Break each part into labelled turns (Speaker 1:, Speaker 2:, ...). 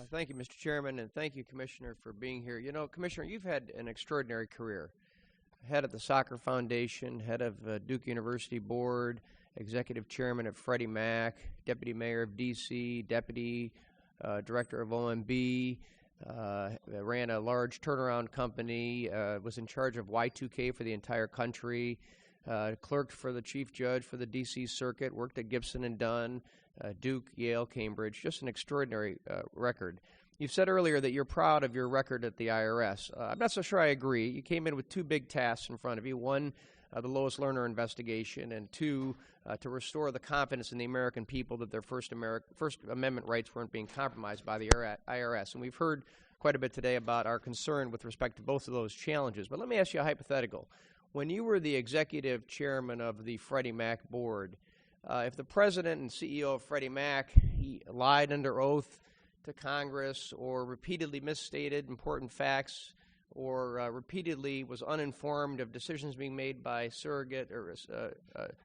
Speaker 1: Thank you, Mr. Chairman, and thank you, Commissioner, for being here. You know, Commissioner, you've had an extraordinary career. Head of the Soccer Foundation, head of Duke University Board, executive chairman of Freddie Mac, deputy mayor of D.C., deputy director of OMB, ran a large turnaround company, was in charge of Y2K for the entire country, clerked for the chief judge for the D.C. Circuit, worked at Gibson and Dunn, Duke, Yale, Cambridge, just an extraordinary record. You said earlier that you're proud of your record at the IRS. I'm not so sure I agree. You came in with two big tasks in front of you. One, the Lois Lerner investigation, and two, to restore the confidence in the American people that their First Amendment rights weren't being compromised by the IRS. And we've heard quite a bit today about our concern with respect to both of those challenges. But let me ask you a hypothetical. When you were the executive chairman of the Freddie Mac board, if the president and CEO of Freddie Mac he lied under oath to Congress or repeatedly misstated important facts or repeatedly was uninformed of decisions being made by surrogate or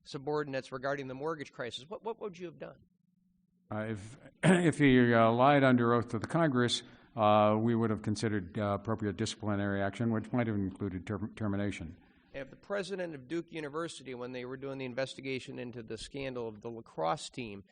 Speaker 1: subordinates regarding the mortgage crisis, what would you have done?
Speaker 2: If he lied under oath to the Congress, we would have considered appropriate disciplinary action, which might have included termination.
Speaker 1: If the president of Duke University, when they were doing the investigation into the scandal of the lacrosse team,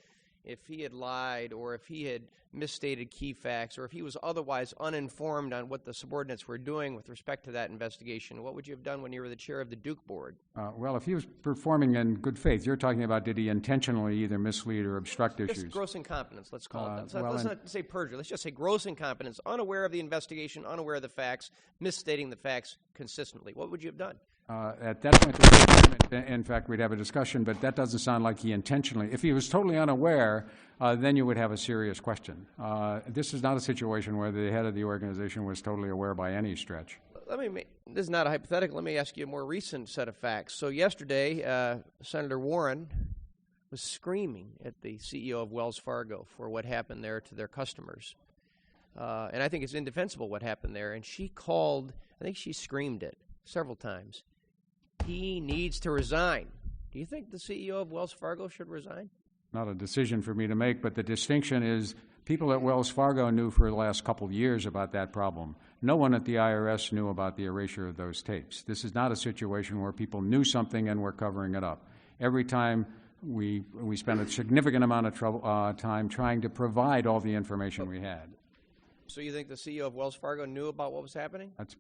Speaker 1: if he had lied or if he had misstated key facts or if he was otherwise uninformed on what the subordinates were doing with respect to that investigation, what would you have done when you were the chair of the Duke board?
Speaker 2: Well, if he was performing in good faith, you're talking about did he intentionally either mislead or obstruct issues?
Speaker 1: Just gross incompetence, let's call it that. Let's not say perjury. Let's just say gross incompetence, unaware of the investigation, unaware of the facts, misstating the facts consistently. What would you have done?
Speaker 2: At that point, in fact, we'd have a discussion, but that doesn't sound like he intentionally. If he was totally unaware, then you would have a serious question. This is not a situation where the head of the organization was totally aware by any stretch.
Speaker 1: This is not a hypothetical. Let me ask you a more recent set of facts. So yesterday, Senator Warren was screaming at the CEO of Wells Fargo for what happened there to their customers. And I think it's indefensible what happened there. And she called, I think she screamed it several times. He needs to resign. Do you think the CEO of Wells Fargo should resign?
Speaker 2: Not a decision for me to make, but the distinction is people at Wells Fargo knew for the last couple of years about that problem. No one at the IRS knew about the erasure of those tapes. This is not a situation where people knew something and were covering it up. Every time we spent a significant amount of time trying to provide all the information we had.
Speaker 1: So you think the CEO of Wells Fargo knew about what was happening?
Speaker 2: That's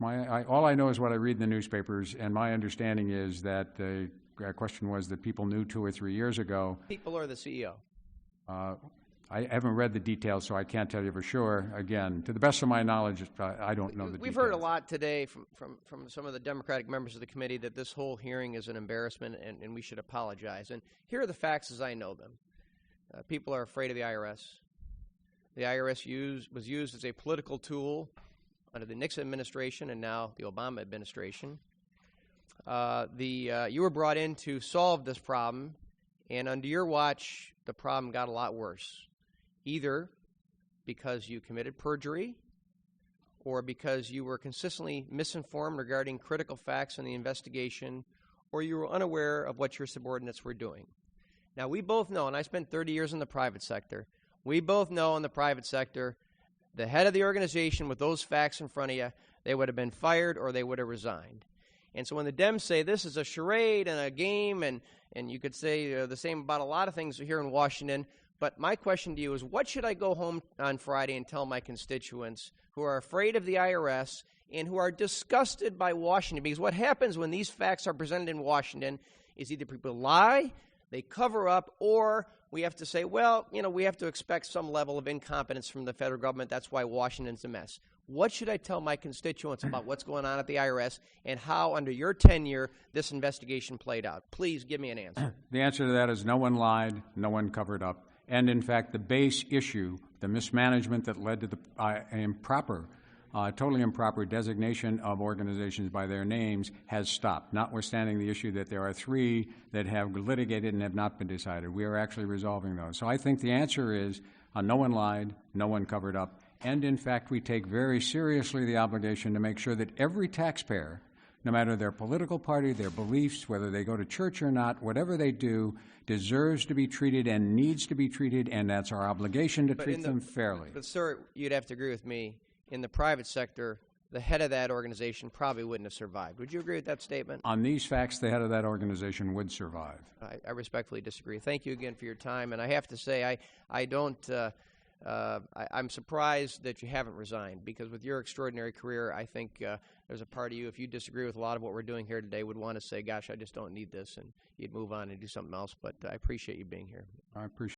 Speaker 2: all I know is what I read in the newspapers, and my understanding is that the question was that people knew 2 or 3 years ago.
Speaker 1: People or the CEO?
Speaker 2: I haven't read the details, so I can't tell you for sure. Again, to the best of my knowledge, I don't know the details.
Speaker 1: We've heard a lot today from some of the Democratic members of the committee that this whole hearing is an embarrassment and we should apologize. And here are the facts as I know them. People are afraid of the IRS. The IRS was used as a political tool under the Nixon administration and now the Obama administration. You were brought in to solve this problem, and under your watch, the problem got a lot worse, either because you committed perjury or because you were consistently misinformed regarding critical facts in the investigation, or you were unaware of what your subordinates were doing. Now, we both know, and I spent 30 years in the private sector, we both know in the private sector, the head of the organization with those facts in front of you, they would have been fired or they would have resigned. And so when the Dems say this is a charade and a game, and you could say the same about a lot of things here in Washington, but my question to you is, what should I go home on Friday and tell my constituents who are afraid of the IRS and who are disgusted by Washington? Because what happens when these facts are presented in Washington is either people lie, they cover up, or we have to say, well, we have to expect some level of incompetence from the federal government. That's why Washington's a mess. What should I tell my constituents about what's going on at the IRS and how, under your tenure, this investigation played out? Please give me an answer.
Speaker 2: The answer to that is no one lied, no one covered up. And, in fact, the base issue, the mismanagement that led to the totally improper designation of organizations by their names has stopped, notwithstanding the issue that there are 3 that have litigated and have not been decided. We are actually resolving those. So I think the answer is no one lied, no one covered up, and in fact we take very seriously the obligation to make sure that every taxpayer no matter their political party, their beliefs, whether they go to church or not, whatever they do deserves to be treated and needs to be treated, and that's our obligation to treat them fairly.
Speaker 1: But, sir, you'd have to agree with me. In the private sector, the head of that organization probably wouldn't have survived. Would you agree with that statement?
Speaker 2: On these facts, the head of that organization would survive.
Speaker 1: I respectfully disagree. Thank you again for your time. And I have to say, I'm surprised that you haven't resigned, because with your extraordinary career, I think there's a part of you, if you disagree with a lot of what we're doing here today, would want to say, gosh, I just don't need this, and you'd move on and do something else. But I appreciate you being here.
Speaker 2: I appreciate